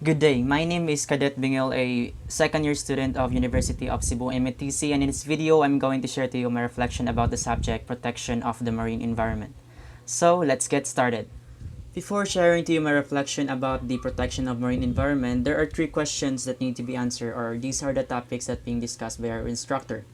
Good day, my name is Cadet Bingel, a second year student of University of Cebu MATC, and in this video I'm going to share to you my reflection about the subject protection of the marine environment. So let's get started. Before sharing to you my reflection about the protection of marine environment, there are three questions that need to be answered, or these are the topics that being discussed by our instructor.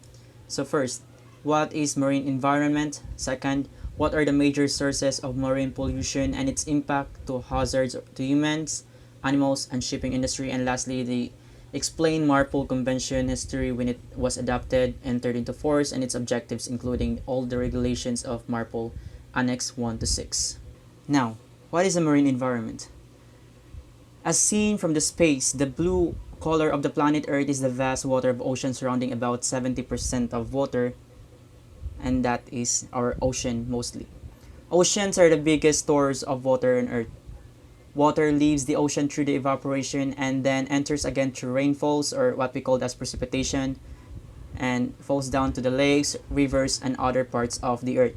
So first, what is marine environment? Second, what are the major sources of marine pollution and its impact to hazards to humans, animals, and shipping industry? And lastly, the explain MARPOL Convention history when it was adopted, entered into force, and its objectives, including all the regulations of MARPOL Annex 1 to 6. Now, what is a marine environment? As seen from the space, the blue color of the planet Earth is the vast water of ocean surrounding about 70% of water, and that is our ocean mostly. Oceans are the biggest stores of water on Earth. Water leaves the ocean through the evaporation and then enters again through rainfalls, or what we call as precipitation, and falls down to the lakes, rivers, and other parts of the Earth.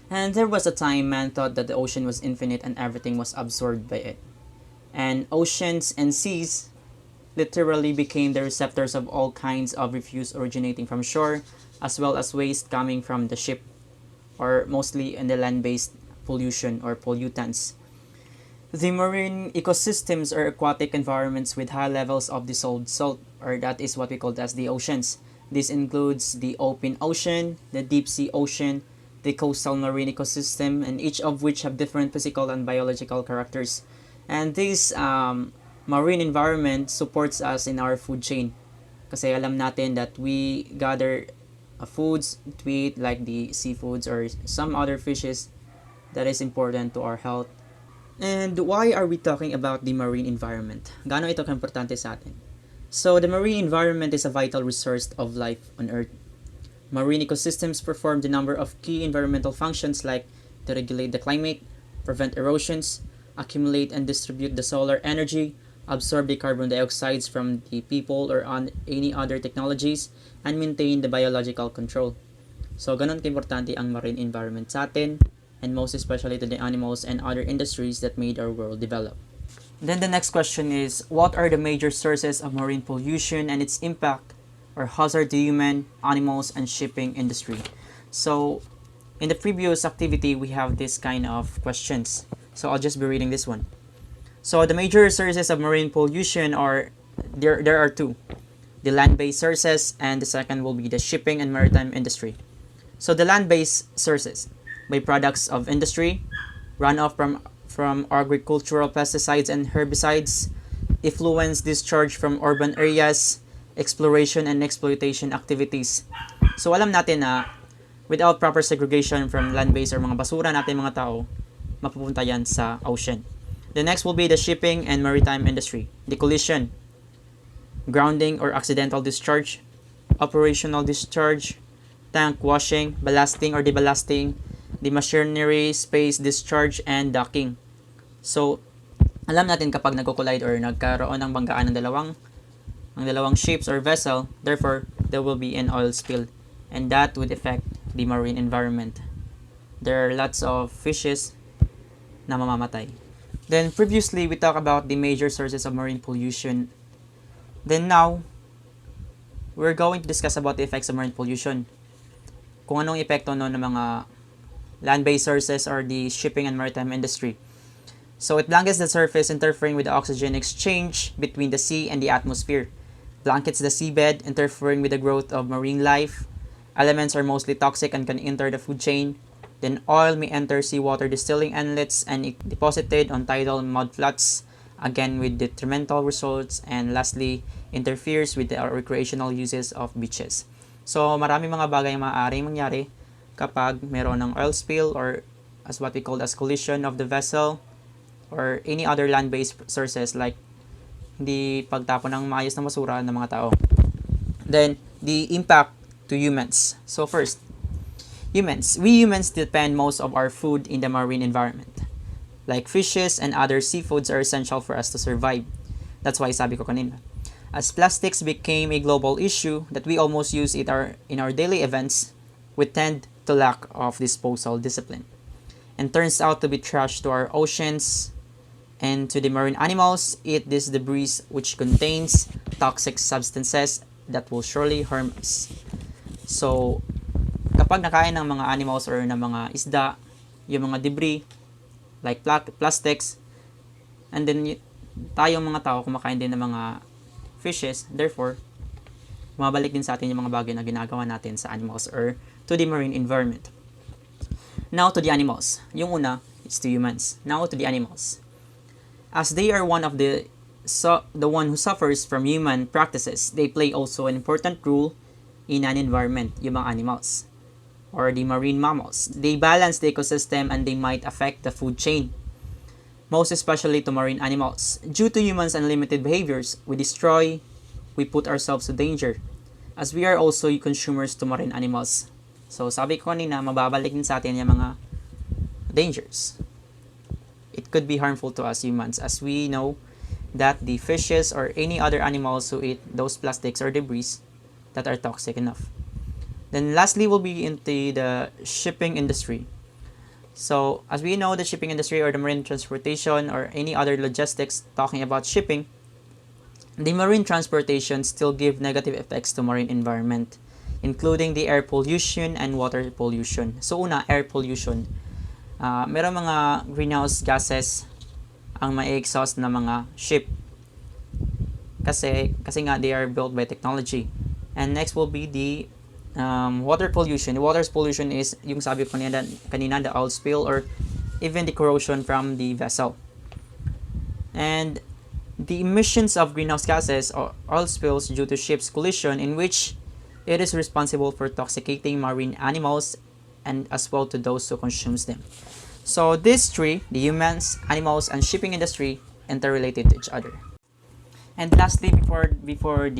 And there was a time man thought that the ocean was infinite and everything was absorbed by it. And oceans and seas literally became the receptors of all kinds of refuse originating from shore, as well as waste coming from the ship, or mostly in the land-based pollution or pollutants. The marine ecosystems are aquatic environments with high levels of dissolved salt, or that is what we call as the oceans. This includes the open ocean, the deep sea ocean, the coastal marine ecosystem, and each of which have different physical and biological characters. And this marine environment supports us in our food chain. Kasi alam natin that we gather foods to eat, like the seafoods or some other fishes that is important to our health. And why are we talking about the marine environment? Gaano ito ka-importante sa atin? So, the marine environment is a vital resource of life on Earth. Marine ecosystems perform the number of key environmental functions like to regulate the climate, prevent erosions, accumulate and distribute the solar energy, absorb the carbon dioxides from the people or on any other technologies, and maintain the biological control. So, ganun ka-importante ang marine environment sa atin, and most especially to the animals and other industries that made our world develop. Then the next question is, what are the major sources of marine pollution and its impact or hazard to human, animals, and shipping industry? So, in the previous activity, we have this kind of questions. So, I'll just be reading this one. So, the major sources of marine pollution are, there are two. The land-based sources, and the second will be the shipping and maritime industry. So, the land-based sources, byproducts of industry, runoff from agricultural pesticides and herbicides, effluents discharged from urban areas, exploration and exploitation activities. So alam natin na without proper segregation from land-based or mga basura natin mga tao, mapupunta yan sa ocean. The next will be the shipping and maritime industry. The collision, grounding or accidental discharge, operational discharge, tank washing, ballasting or deballasting, the machinery, space discharge, and docking. So, alam natin kapag nagko-collide or nagkaroon ng banggaan ng dalawang ships or vessel, therefore, there will be an oil spill, and that would affect the marine environment. There are lots of fishes na mamamatay. Then, previously, we talked about the major sources of marine pollution. Then now, we're going to discuss about the effects of marine pollution. Kung anong epekto no ng mga land-based sources or the shipping and maritime industry. So it blankets the surface, interfering with the oxygen exchange between the sea and the atmosphere. Blankets the seabed, interfering with the growth of marine life. Elements are mostly toxic and can enter the food chain. Then oil may enter seawater distilling inlets and deposited on tidal mudflats, again with detrimental results. And lastly, interferes with the recreational uses of beaches. So marami mga bagay maaaring mangyari kapag meron ng oil spill, or as what we call as collision of the vessel, or any other land-based sources like hindi pagtapon ng maayos na basura ng mga tao. Then, the impact to humans. So first, humans. We humans depend most of our food in the marine environment. Like fishes and other seafoods are essential for us to survive. That's why sabi ko kanina. As plastics became a global issue that we almost use it in our daily events, we tend to lack of disposal discipline, and turns out to be trash to our oceans, And to the marine animals, eat this debris which contains toxic substances that will surely harm us. So, kapag nakain ng mga animals or ng mga isda, yung mga debris, like plastics, and then tayong mga tao kumakain din ng mga fishes, therefore, mabalik din sa atin yung mga bagay na ginagawa natin sa animals or to the marine environment. Now to the animals. Yung una is to humans. Now to the animals. As they are one of the one who suffers from human practices, they play also an important role in an environment, yung mga animals or the marine mammals. They balance the ecosystem and they might affect the food chain, most especially to marine animals. Due to humans' unlimited behaviors, we destroy, we put ourselves to danger, as we are also consumers to marine animals. So sabi ko kanina, mababalik din sa atin yung mga dangers. It could be harmful to us humans, as we know that the fishes or any other animals who eat those plastics or debris that are toxic enough. Then lastly, we'll be into the shipping industry. So as we know, the shipping industry or the marine transportation or any other logistics talking about shipping, the marine transportation still give negative effects to marine environment, including the air pollution and water pollution. So una, air pollution. Meron mga greenhouse gases ang ma-exhaust na mga ship kasi nga they are built by technology. And next will be the water pollution. The water pollution is yung sabi ko kanina, the oil spill or even the corrosion from the vessel. And the emissions of greenhouse gases or oil spills due to ships collision, in which it is responsible for toxicating marine animals and as well to those who consumes them. So these three, the humans, animals, and shipping industry, interrelated to each other. And lastly, before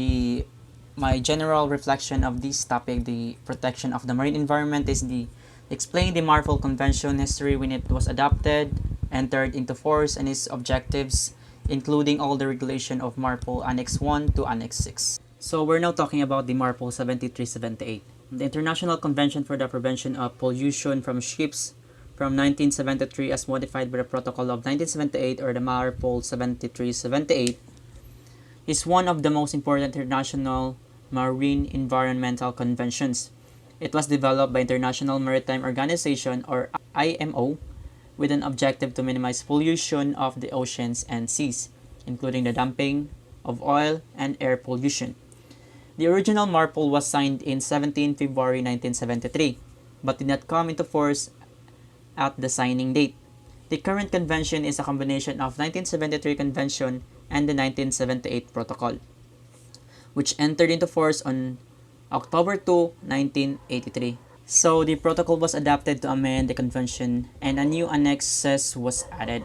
my general reflection of this topic, the protection of the marine environment, is the explain the Marpol Convention history when it was adopted, entered into force, and its objectives, including all the regulation of Marpol Annex 1 to Annex 6. So we're now talking about the Marpol 7378, the International Convention for the Prevention of Pollution from Ships from 1973 as modified by the Protocol of 1978 or the Marpol 7378, is one of the most important international marine environmental conventions. It was developed by International Maritime Organization or IMO with an objective to minimize pollution of the oceans and seas, including the dumping of oil and air pollution. The original Marpol was signed in 17 February 1973, but did not come into force at the signing date. The current convention is a combination of 1973 Convention and the 1978 Protocol, which entered into force on October 2, 1983. So the protocol was adapted to amend the convention and a new annexes was added,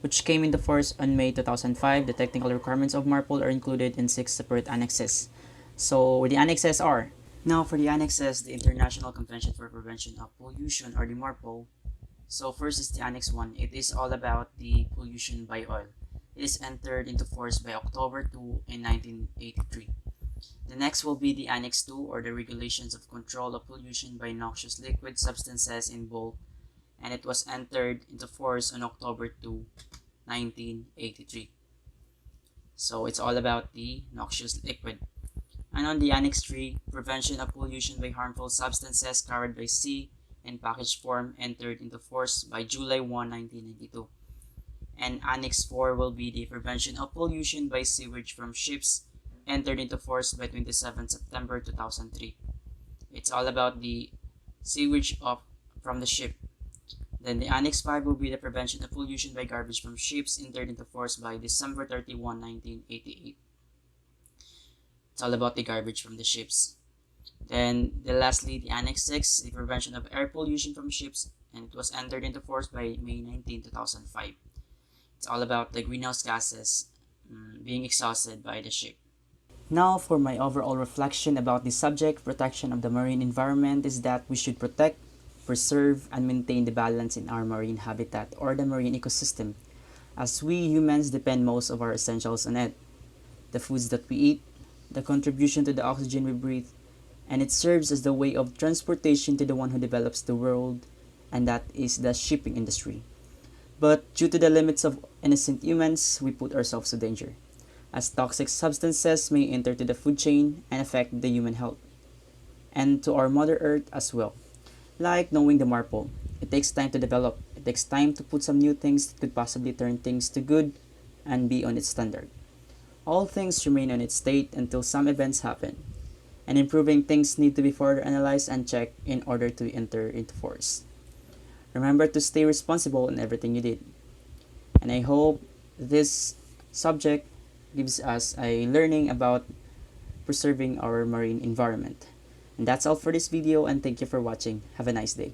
which came into force on May 2005. The technical requirements of Marpol are included in 6 separate annexes. So the annexes are, now for the annexes, the International Convention for Prevention of Pollution or the Marpol. So first is the Annex 1. It is all about the pollution by oil. It is entered into force by October 2 in 1983. The next will be the Annex 2 or the Regulations of Control of Pollution by Noxious Liquid Substances in Bulk, and it was entered into force on October 2, 1983. So it's all about the noxious liquid. And on the Annex 3, Prevention of Pollution by Harmful Substances Carried by Sea in Package Form, entered into force by July 1, 1992. And Annex 4 will be the Prevention of Pollution by Sewage from Ships, entered into force by 27 September 2003. It's all about the sewage from the ship. Then the Annex 5 will be the Prevention of Pollution by Garbage from Ships, entered into force by December 31, 1988. It's all about the garbage from the ships. Then lastly, the Annex 6, the Prevention of Air Pollution from Ships, and it was entered into force by May 19, 2005. It's all about the greenhouse gases being exhausted by the ship. Now, for my overall reflection about the subject, protection of the marine environment, is that we should protect, preserve, and maintain the balance in our marine habitat or the marine ecosystem, as we humans depend most of our essentials on it. The foods that we eat, the contribution to the oxygen we breathe, and it serves as the way of transportation to the one who develops the world, and that is the shipping industry. But due to the limits of innocent humans, we put ourselves to danger, as toxic substances may enter to the food chain and affect the human health, and to our Mother Earth as well. Like knowing the marple, it takes time to develop. It takes time to put some new things that could possibly turn things to good and be on its standard. All things remain on its state until some events happen, and improving things need to be further analyzed and checked in order to enter into force. Remember to stay responsible in everything you did. And I hope this subject gives us a learning about preserving our marine environment. And that's all for this video, and thank you for watching. Have a nice day.